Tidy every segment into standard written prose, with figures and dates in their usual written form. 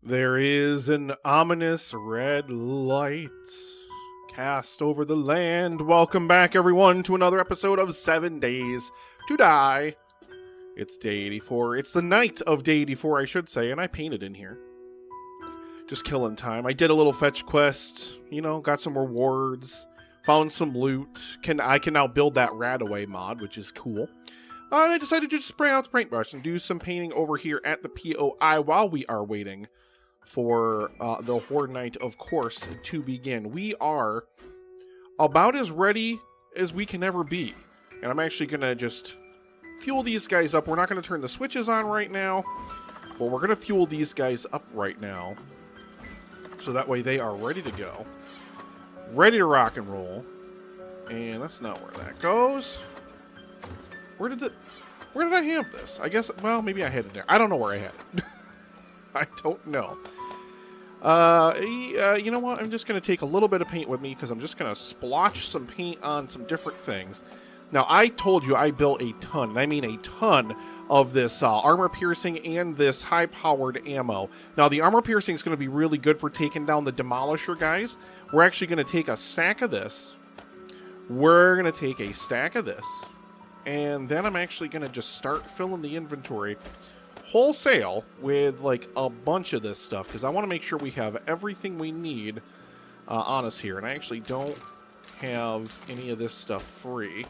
There is an ominous red light cast over the land. Welcome back, everyone, to another episode of 7 Days to Die. It's day 84. It's the night of day 84, I should say, and I painted in here. Just killing time. I did a little fetch quest, got some rewards, found some loot. I can now build that Radaway mod, which is cool. And I decided to just spray out the paintbrush and do some painting over here at the POI while we are waiting for the Horde night, of course, to begin. We are about as ready as we can ever be. And I'm actually going to just fuel these guys up. We're not going to turn the switches on right now, but we're going to fuel these guys up right now. So that way they are ready to go. Ready to rock and roll. And that's not where that goes. Where did I have this? I guess, well, maybe I had it there. I don't know where I had it. I don't know. You know what? I'm just going to take a little bit of paint with me because I'm just going to splotch some paint on some different things. Now, I told you I built a ton, and I mean a ton, of this armor-piercing and this high-powered ammo. Now, the armor-piercing is going to be really good for taking down the Demolisher guys. We're actually going to take a stack of this. We're going to take a stack of this. And then I'm actually going to just start filling the inventory wholesale with like a bunch of this stuff because I want to make sure we have everything we need on us here. And I actually don't have any of this stuff free.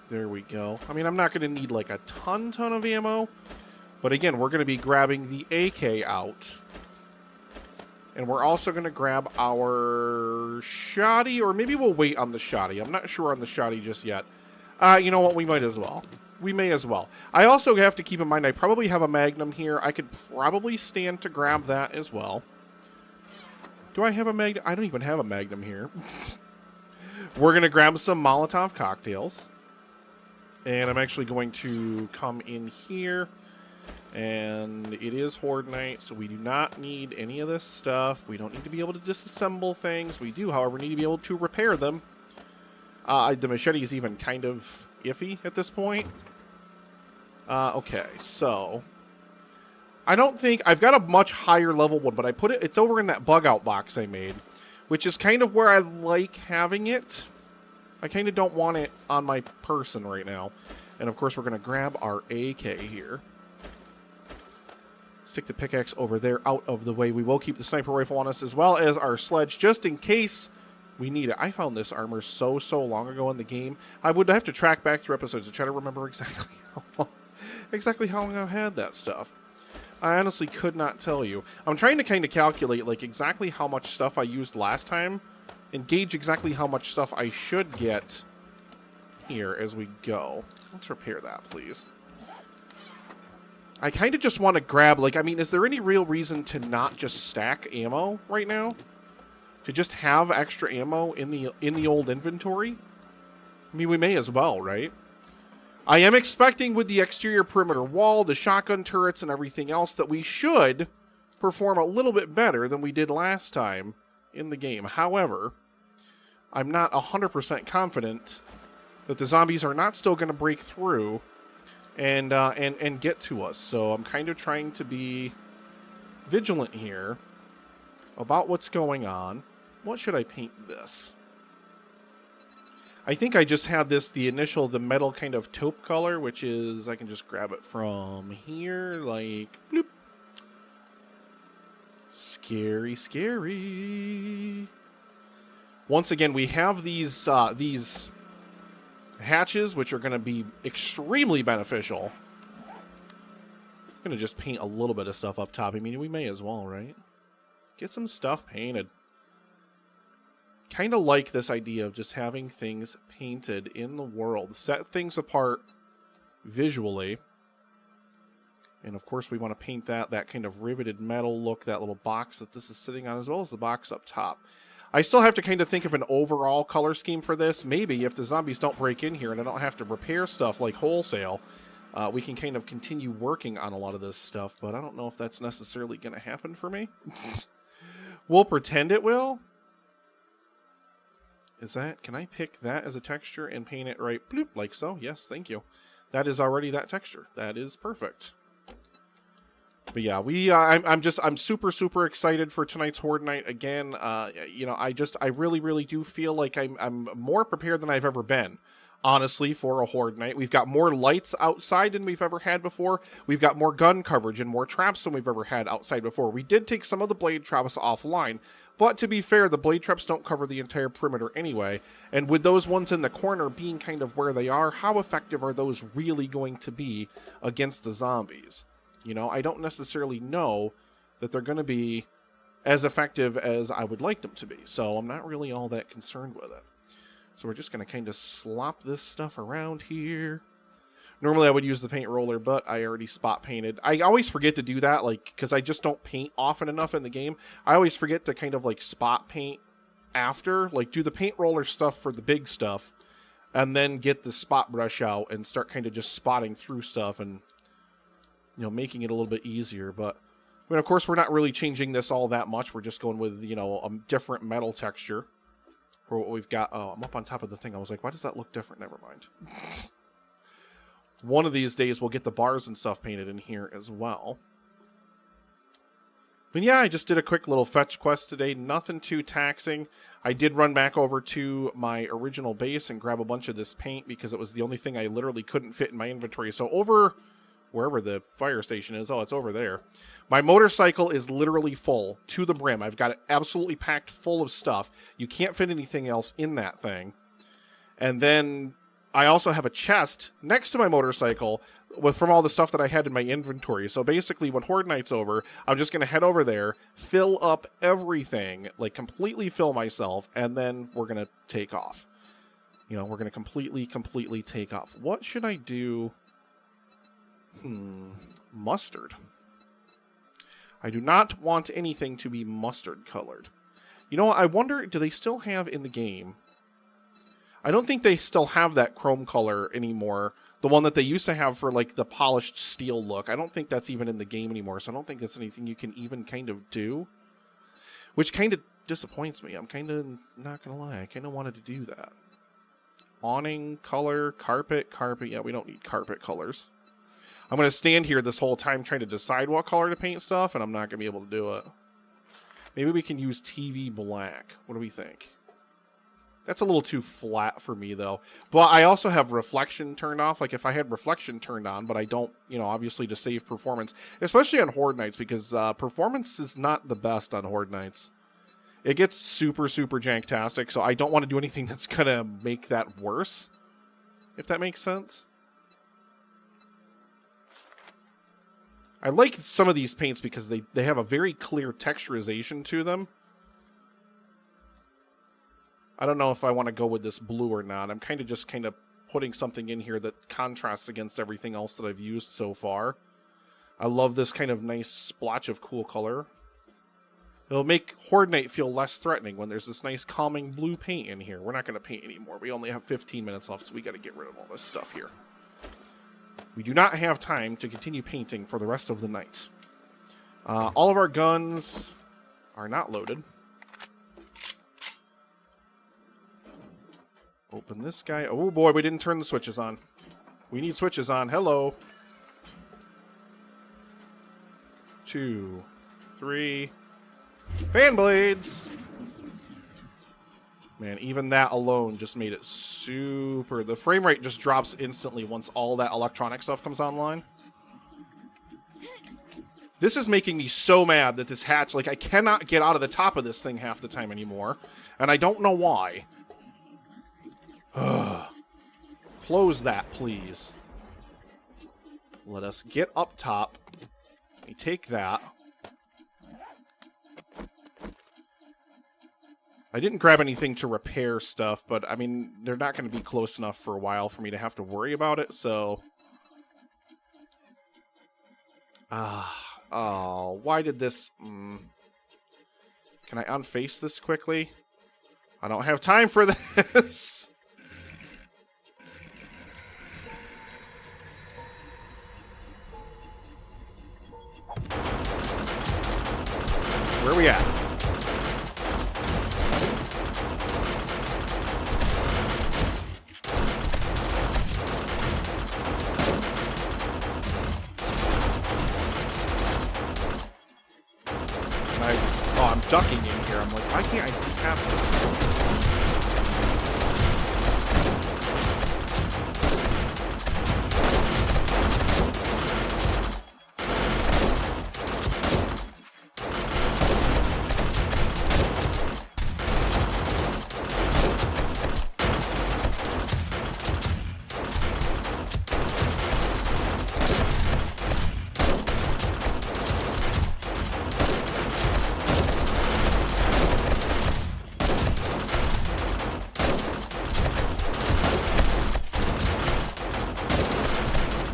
There we go. I mean, I'm not going to need like a ton of ammo. But again, we're going to be grabbing the AK out. And we're also going to grab our shoddy, or maybe we'll wait on the shoddy. I'm not sure on the shoddy just yet. You know what? We might as well. We may as well. I also have to keep in mind I probably have a Magnum here. I could probably stand to grab that as well. Do I have a Magnum? I don't even have a Magnum here. We're going to grab some Molotov cocktails. And I'm actually going to come in here. And it is Horde night, so we do not need any of this stuff. We don't need to be able to disassemble things. We do, however, need to be able to repair them. The machete is even kind of iffy at this point. Okay, so I don't think I've got a much higher level one, but it's over in that bug out box I made, which is kind of where I like having it. I kind of don't want it on my person right now. And of course, we're going to grab our AK here. Stick the pickaxe over there out of the way. We will keep the sniper rifle on us as well as our sledge just in case we need it. I found this armor so long ago in the game. I would have to track back through episodes to try to remember exactly how long I've had that stuff. I honestly could not tell you. I'm trying to kind of calculate like exactly how much stuff I used last time and gauge exactly how much stuff I should get here as we go. Let's repair that, please. I kind of just want to grab, like, I mean, is there any real reason to not just stack ammo right now? To just have extra ammo in the old inventory? I mean, we may as well, right? I am expecting with the exterior perimeter wall, the shotgun turrets, and everything else that we should perform a little bit better than we did last time in the game. However, I'm not 100% confident that the zombies are not still going to break through and get to us. So I'm kind of trying to be vigilant here about what's going on. What should I paint this? I think I just had the metal kind of taupe color, which is, I can just grab it from here, like, bloop. Scary, scary. Once again, we have these hatches, which are going to be extremely beneficial. I'm going to just paint a little bit of stuff up top. I mean, we may as well, right? Get some stuff painted. Kind of like this idea of just having things painted in the world. Set things apart visually. And of course, we want to paint that kind of riveted metal look, that little box that this is sitting on, as well as the box up top. I still have to kind of think of an overall color scheme for this. Maybe if the zombies don't break in here and I don't have to repair stuff like wholesale, we can kind of continue working on a lot of this stuff. But I don't know if that's necessarily going to happen for me. We'll pretend it will. Can I pick that as a texture and paint it right, bloop, like so? Yes, thank you. That is already that texture. That is perfect. But yeah, I'm super excited for tonight's Horde night again. You know, I really do feel like I'm more prepared than I've ever been, honestly, for a Horde night. We've got more lights outside than we've ever had before. We've got more gun coverage and more traps than we've ever had outside before. We did take some of the blade traps offline, but to be fair, the blade traps don't cover the entire perimeter anyway. And with those ones in the corner being kind of where they are, how effective are those really going to be against the zombies? You know, I don't necessarily know that they're going to be as effective as I would like them to be. So I'm not really all that concerned with it. So we're just going to kind of slop this stuff around here. Normally I would use the paint roller, but I already spot painted. I always forget to do that, like, because I just don't paint often enough in the game. I always forget to kind of like spot paint after, like do the paint roller stuff for the big stuff, and then get the spot brush out and start kind of just spotting through stuff and, you know, making it a little bit easier. But I mean, of course, we're not really changing this all that much. We're just going with, you know, a different metal texture for what we've got. Oh, I'm up on top of the thing. I was like, why does that look different? Never mind. One of these days, we'll get the bars and stuff painted in here as well. But yeah, I just did a quick little fetch quest today. Nothing too taxing. I did run back over to my original base and grab a bunch of this paint because it was the only thing I literally couldn't fit in my inventory. So over wherever the fire station is, oh, it's over there. My motorcycle is literally full to the brim. I've got it absolutely packed full of stuff. You can't fit anything else in that thing. And then I also have a chest next to my motorcycle from all the stuff that I had in my inventory. So basically, when Horde Night's over, I'm just going to head over there, fill up everything, like completely fill myself, and then we're going to take off. You know, we're going to completely take off. What should I do? Mustard. I do not want anything to be mustard colored. You know what? I wonder, do they still have in the game? I don't think they still have that chrome color anymore. The one that they used to have for like the polished steel look. I don't think that's even in the game anymore. So I don't think that's anything you can even kind of do. Which kind of disappoints me. I'm kind of not going to lie. I kind of wanted to do that. Awning, color, carpet. Yeah, we don't need carpet colors. I'm going to stand here this whole time trying to decide what color to paint stuff, and I'm not going to be able to do it. Maybe we can use TV black. What do we think? That's a little too flat for me, though. But I also have reflection turned off. Like, if I had reflection turned on, but I don't, you know, obviously to save performance. Especially on Horde Nights, because performance is not the best on Horde Nights. It gets super janktastic, so I don't want to do anything that's going to make that worse. If that makes sense. I like some of these paints because they have a very clear texturization to them. I don't know if I want to go with this blue or not. I'm kind of putting something in here that contrasts against everything else that I've used so far. I love this kind of nice splotch of cool color. It'll make Horde Night feel less threatening when there's this nice calming blue paint in here. We're not going to paint anymore. We only have 15 minutes left, so we got to get rid of all this stuff here. We do not have time to continue painting for the rest of the night. All of our guns are not loaded. Open this guy. Oh boy, we didn't turn the switches on. We need switches on. Hello. 2, 3. Fan blades! Man, even that alone just made it super... The frame rate just drops instantly once all that electronic stuff comes online. This is making me so mad that this hatch... Like, I cannot get out of the top of this thing half the time anymore. And I don't know why. Close that, please. Let us get up top. Let me take that. I didn't grab anything to repair stuff, but, I mean, they're not going to be close enough for a while for me to have to worry about it, so... Oh, why did this... Can I unface this quickly? I don't have time for this! Where are we at? I'm ducking in here. I'm like, why can't I see past this?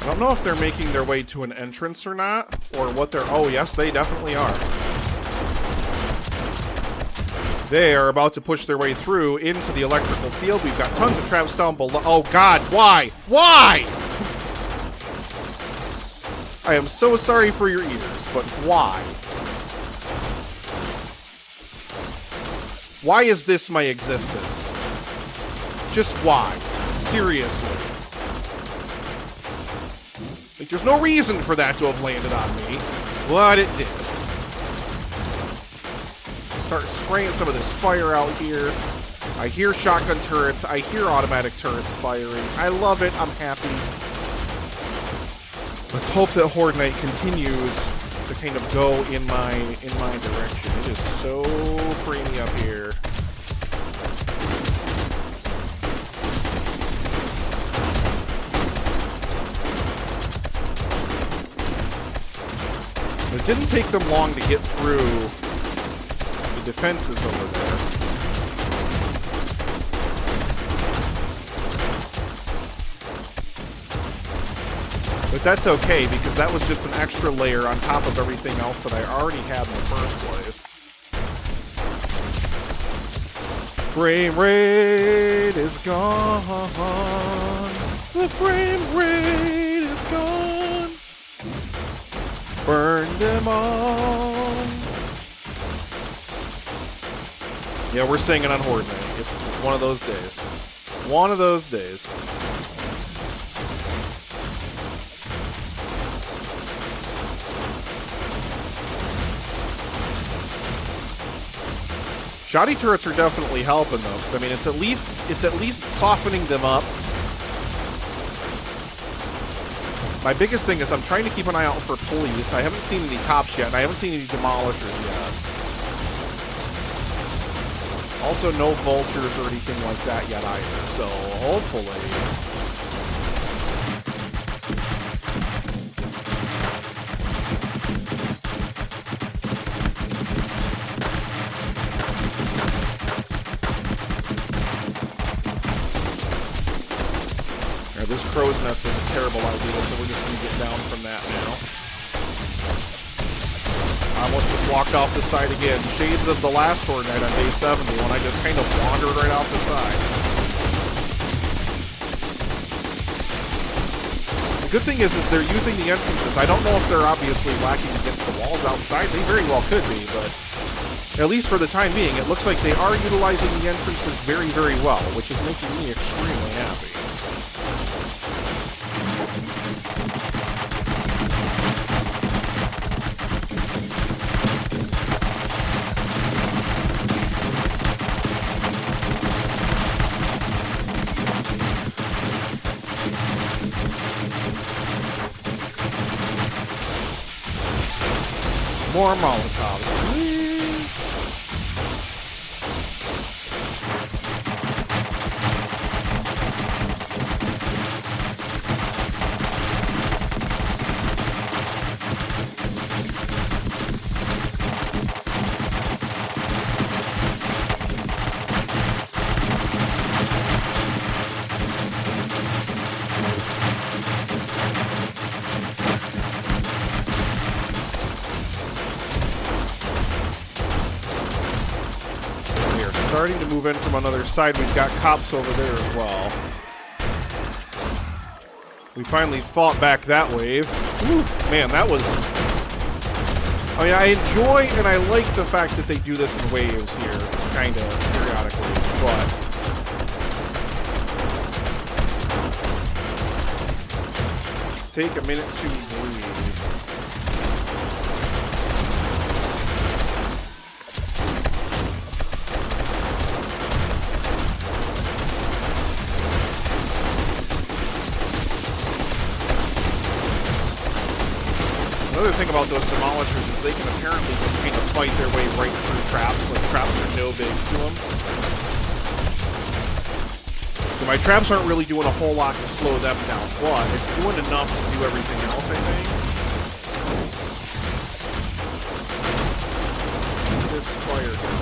I don't know if they're making their way to an entrance or not, or what they're... Oh, yes, they definitely are. They are about to push their way through into the electrical field. We've got tons of traps down below. Oh, God, why? Why? I am so sorry for your ears, but why? Why is this my existence? Just why? Seriously. Like, there's no reason for that to have landed on me, but it did. Start spraying some of this fire out here. I hear shotgun turrets. I hear automatic turrets firing. I love it. I'm happy. Let's hope that Horde Night continues to kind of go in my direction. It is so preemy up here. It didn't take them long to get through the defenses over there. But that's okay, because that was just an extra layer on top of everything else that I already had in the first place. Frame rate is gone. The frame rate is gone. Burn them all. Yeah, we're singing on Horde Night. It's one of those days. One of those days. Shoddy turrets are definitely helping though. 'Cause, I mean, it's at least softening them up. My biggest thing is I'm trying to keep an eye out for police. I haven't seen any cops yet, and I haven't seen any demolishers yet. Also, no vultures or anything like that yet either. So hopefully. This crow's nest was a terrible idea, so we're just going to get down from that now. I almost just walked off the side again. Shades of the last Horde Night on day 70 when I just kind of wandered right off the side. The good thing is they're using the entrances. I don't know if they're obviously lacking against the walls outside. They very well could be, but at least for the time being, it looks like they are utilizing the entrances very, very well, which is making me extremely happy. More Molotovs. Starting to move in from another side. We've got cops over there as well. We finally fought back that wave. Oof, man, that was... I mean, I enjoy and I like the fact that they do this in waves here, kind of, periodically, but... Let's take a minute to breathe. thing about those demolishers is they can apparently just kind of fight their way right through traps. Like, traps are no big to them. So my traps aren't really doing a whole lot to slow them down, but it's doing enough to do everything else, I think. This fire down.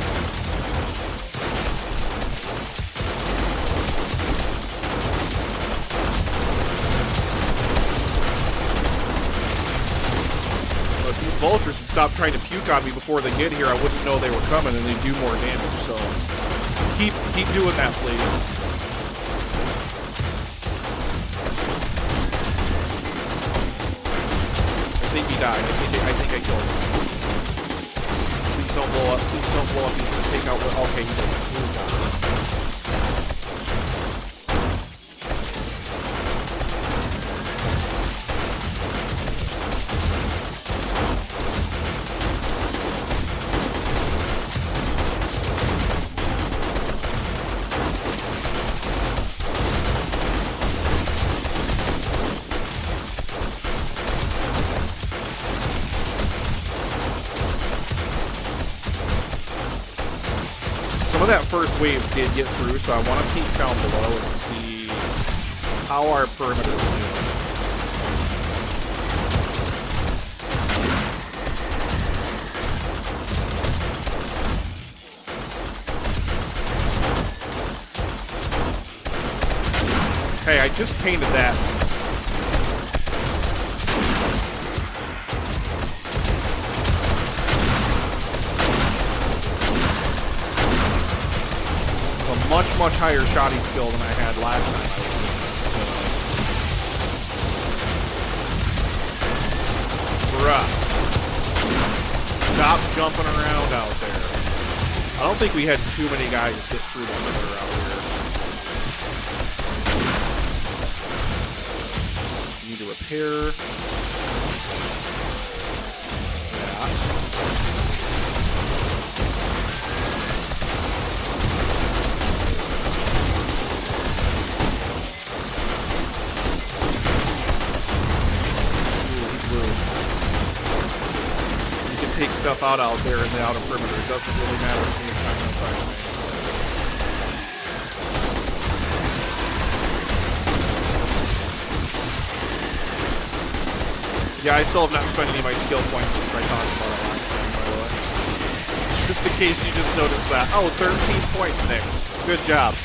If these vultures would stop trying to puke on me before they get here, I wouldn't know they were coming and they'd do more damage, so keep doing that, please. I think he died. I think I killed him. Please don't blow up. Please don't blow up. He's gonna take out. Okay, he didn't. He died. That first wave did get through, so I want to peek down below and see how our perimeter is doing. Okay, I just painted that. Much higher shotty skill than I had last time I was doing this. Bruh. Stop jumping around out there. I don't think we had too many guys get through the perimeter out here. Need to repair. Yeah. Take stuff out there in the outer perimeter. It doesn't really matter to me. It's not going to affect me. Yeah, I still have not spent any of my skill points since I talked about it last time, by the way. Just in case you just noticed that. Oh, 13 points, Nick. Good job.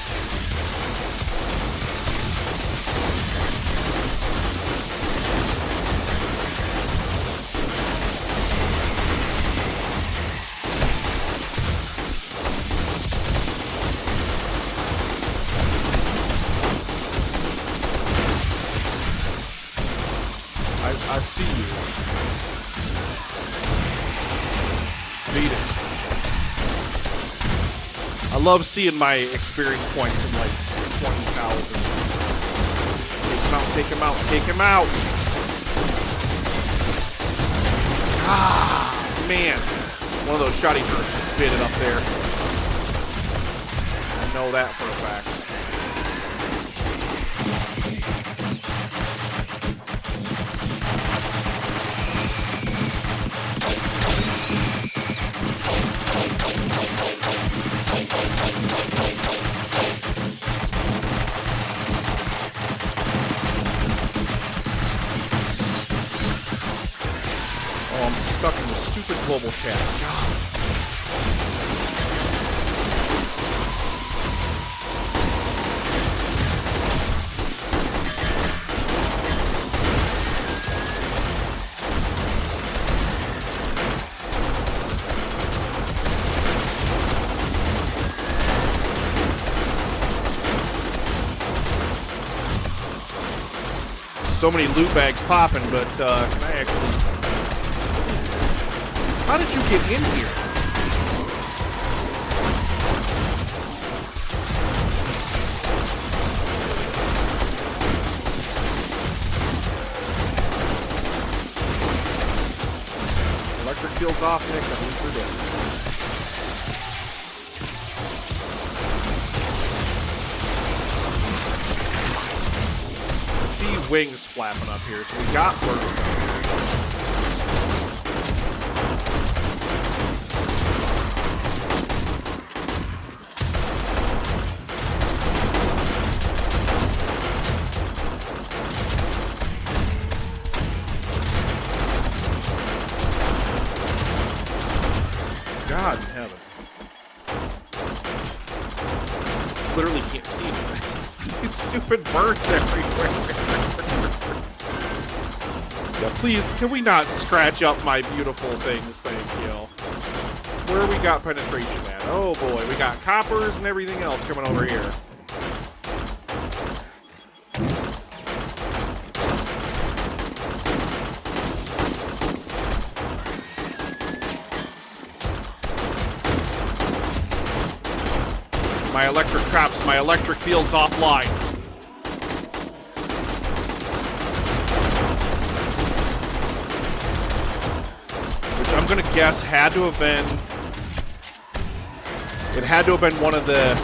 I see you. Beat it. I love seeing my experience points in like 20,000. Take him out, take him out, take him out! Ah, man. One of those shoddy turrets just bit it up there. I know that for a fact. Stuck in the stupid global chat. God. So many loot bags popping, but can I actually... How did you get in here? Electric field's off, Nick. That means we're dead. I see wings flapping up here, so we got birds up here. God in heaven. Literally can't see anything. These stupid birds everywhere. Yeah, please, can we not scratch up my beautiful things? Thank you. Where we got penetration at? Oh boy, we got coppers and everything else coming over here. My electric traps, my electric field's offline. Which I'm gonna guess had to have been... It had to have been one of the...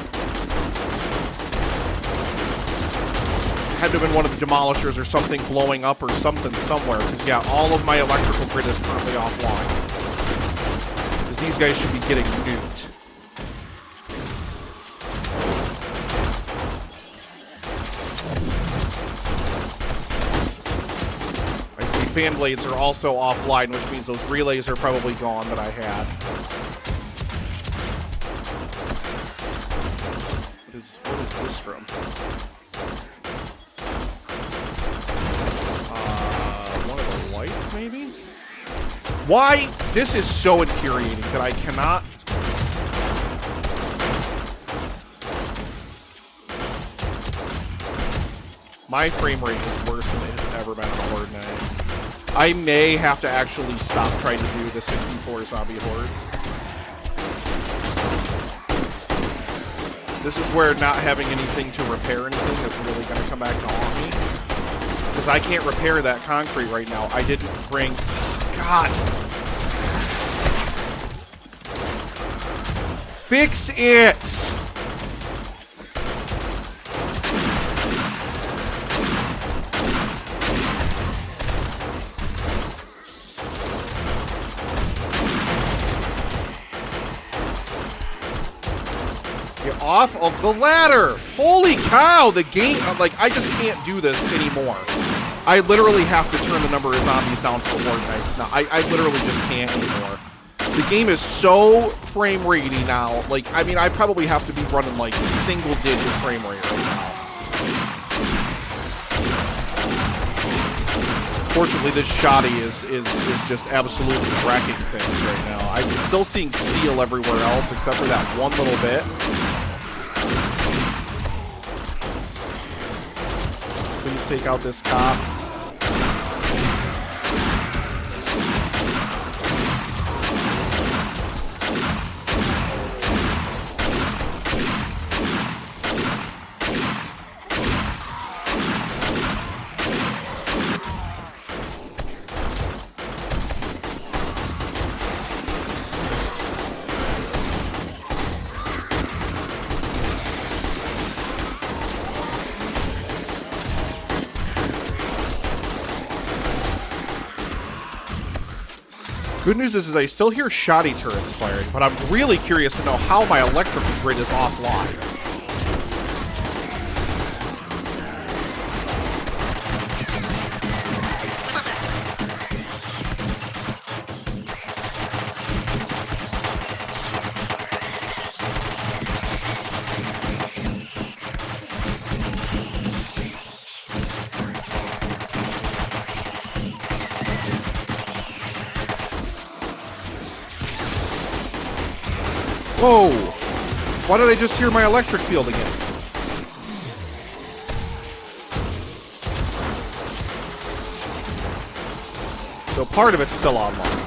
Had to have been one of the demolishers or something blowing up or something somewhere. Because, yeah, all of my electrical grid is currently offline. Because these guys should be getting nuked. Fan blades are also offline, which means those relays are probably gone that I had. What is this from? One of the lights, maybe? Why? This is so infuriating that I cannot... My frame rate is worse than it has ever been on a Horde night. I may have to actually stop trying to do the 64 zombie hordes. This is where not having anything to repair anything is really going to come back to haunt me. Because I can't repair that concrete right now. I didn't bring... God! Fix it! Off of the ladder. Holy cow, the game, like, I just can't do this anymore. I literally have to turn the number of zombies down for Horde nights now. I literally just can't anymore. The game is so frame ratey now. Like, I mean, I probably have to be running, like, single-digit frame rate right now. Fortunately, this shoddy is just absolutely wrecking things right now. I'm still seeing steel everywhere else except for that one little bit. Please take out this cop. Good news is I still hear shoddy turrets firing, but I'm really curious to know how my electrical grid is offline. Whoa! Why did I just hear my electric field again? So part of it's still online.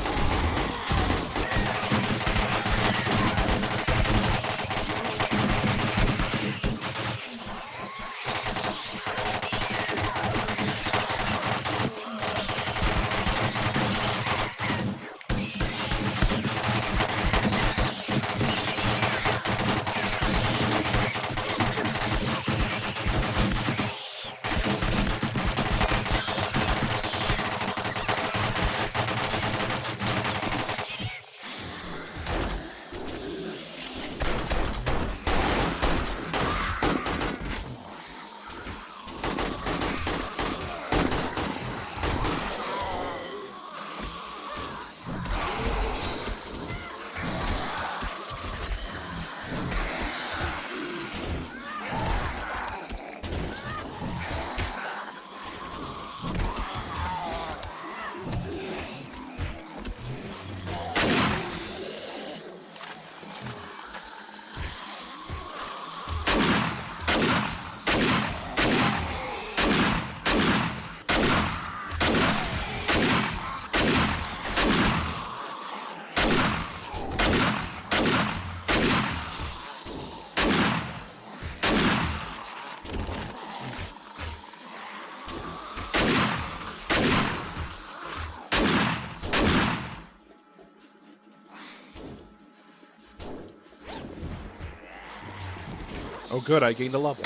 Oh, good. I gained a level.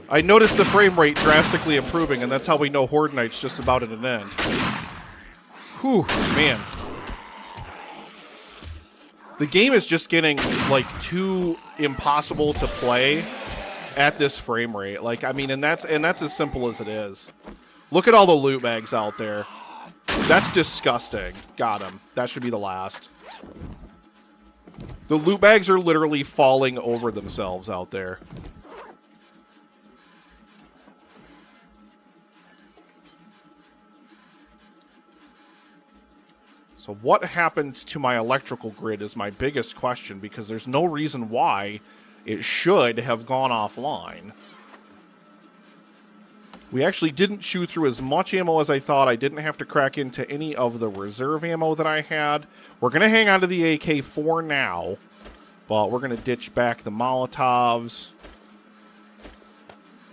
I noticed the frame rate drastically improving, and that's how we know Horde Night's just about at an end. Whew, man. The game is just getting, like, too impossible to play at this frame rate. Like, I mean, and that's as simple as it is. Look at all the loot bags out there. That's disgusting. Got him. That should be the last. The loot bags are literally falling over themselves out there. So what happened to my electrical grid is my biggest question, because there's no reason why it should have gone offline. We actually didn't chew through as much ammo as I thought. I didn't have to crack into any of the reserve ammo that I had. We're going to hang on to the AK for now, but we're going to ditch back the Molotovs.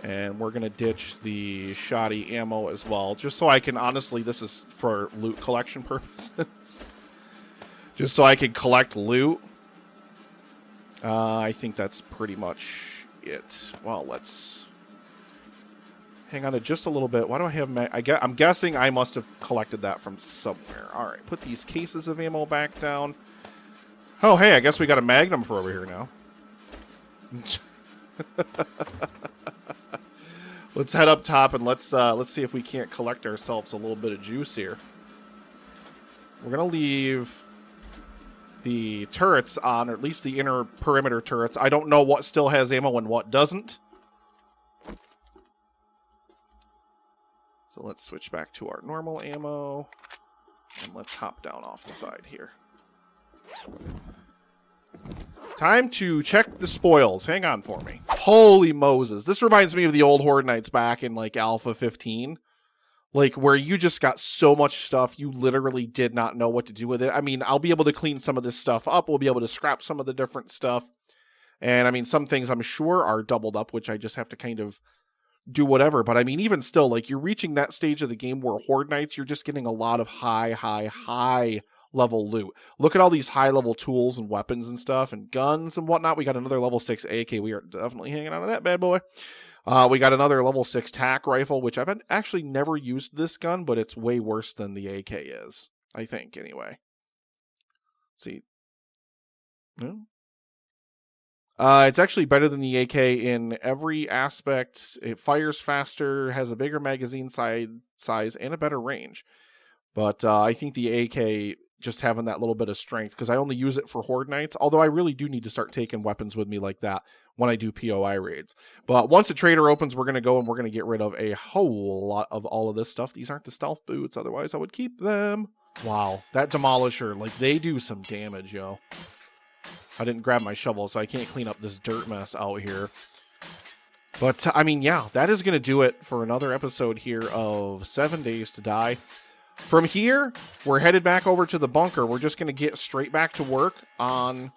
And we're going to ditch the shoddy ammo as well, just so I can, honestly, this is for loot collection purposes. Just so I can collect loot. I think that's pretty much it. Well, let's hang on to just a little bit. Why do I have... I'm guessing I must have collected that from somewhere. All right, put these cases of ammo back down. Oh, hey, I guess we got a Magnum for over here now. Let's head up top and let's see if we can't collect ourselves a little bit of juice here. We're gonna leave the turrets on, or at least the inner perimeter turrets. I don't know what still has ammo and what doesn't. So let's switch back to our normal ammo and let's hop down off the side here. Time to check the spoils. Hang on for me. Holy Moses. This reminds me of the old Horde Nights back in, like, Alpha 15. Like, where you just got so much stuff, you literally did not know what to do with it. I mean, I'll be able to clean some of this stuff up. We'll be able to scrap some of the different stuff. And, I mean, some things I'm sure are doubled up, which I just have to kind of do whatever. But, I mean, even still, like, you're reaching that stage of the game where Horde Nights, you're just getting a lot of high level loot. Look at all these high level tools and weapons and stuff and guns and whatnot. We got another level 6 AK. We are definitely hanging on to that bad boy. We got another level 6 tac rifle, which I've actually never used this gun, but it's way worse than the AK is, I think, anyway. Let's see. No? It's actually better than the AK in every aspect. It fires faster, has a bigger magazine size, and a better range. But I think the AK, just having that little bit of strength, because I only use it for Horde Nights, although I really do need to start taking weapons with me like that when I do POI raids. But once a trader opens, we're going to go and we're going to get rid of a whole lot of all of this stuff. These aren't the stealth boots, otherwise I would keep them. Wow, that Demolisher, like, they do some damage, yo. I didn't grab my shovel, so I can't clean up this dirt mess out here. But, I mean, yeah, that is going to do it for another episode here of 7 Days to Die. From here, we're headed back over to the bunker. We're just going to get straight back to work on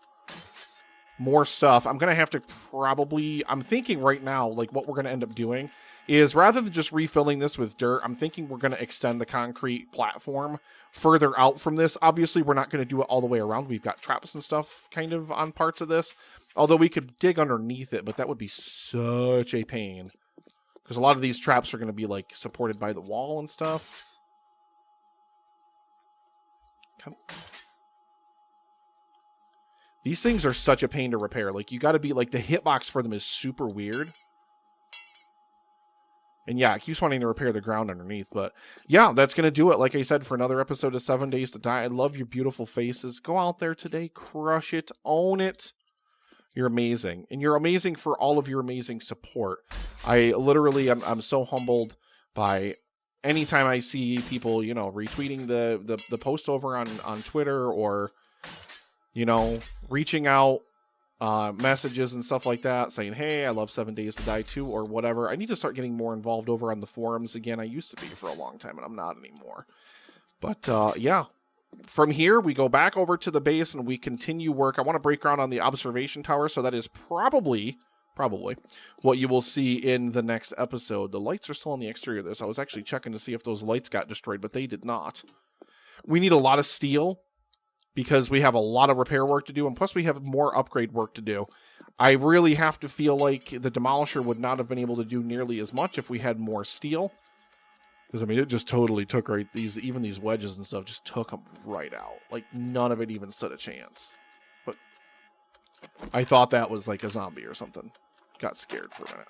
more stuff. I'm going to have to probably... I'm thinking right now, like, what we're going to end up doing is, rather than just refilling this with dirt, I'm thinking we're going to extend the concrete platform further out from this. Obviously, we're not going to do it all the way around. We've got traps and stuff kind of on parts of this. Although we could dig underneath it, but that would be such a pain. Because a lot of these traps are going to be, like, supported by the wall and stuff. These things are such a pain to repair. Like, you got to be, like, the hitbox for them is super weird. And yeah, it keeps wanting to repair the ground underneath. But yeah, that's going to do it. Like I said, for another episode of 7 Days to Die. I love your beautiful faces. Go out there today. Crush it. Own it. You're amazing. And you're amazing for all of your amazing support. I literally, I'm so humbled by anytime I see people, you know, retweeting the post over on Twitter, or, you know, reaching out, messages and stuff like that, saying, hey, I love 7 Days to Die too, or whatever. I need to start getting more involved over on the forums again. I used to be for a long time, and I'm not anymore. But, yeah. From here, we go back over to the base, and we continue work. I want to break ground on the observation tower, so that is probably what you will see in the next episode. The lights are still on the exterior of this. I was actually checking to see if those lights got destroyed, but they did not. We need a lot of steel because we have a lot of repair work to do, and plus we have more upgrade work to do. I really have to feel like the Demolisher would not have been able to do nearly as much if we had more steel. Because, I mean, it just totally took even these wedges and stuff just took them right out. Like, none of it even stood a chance. But I thought that was like a zombie or something. Got scared for a minute.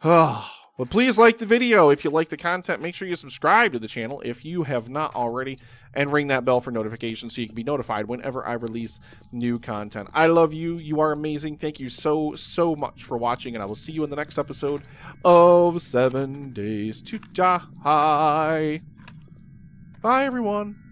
Oh, but please like the video. If you like the content, make sure you subscribe to the channel if you have not already, and ring that bell for notifications so you can be notified whenever I release new content. I love you. You are amazing. Thank you so, so much for watching, and I will see you in the next episode of 7 Days to Die. Bye, everyone.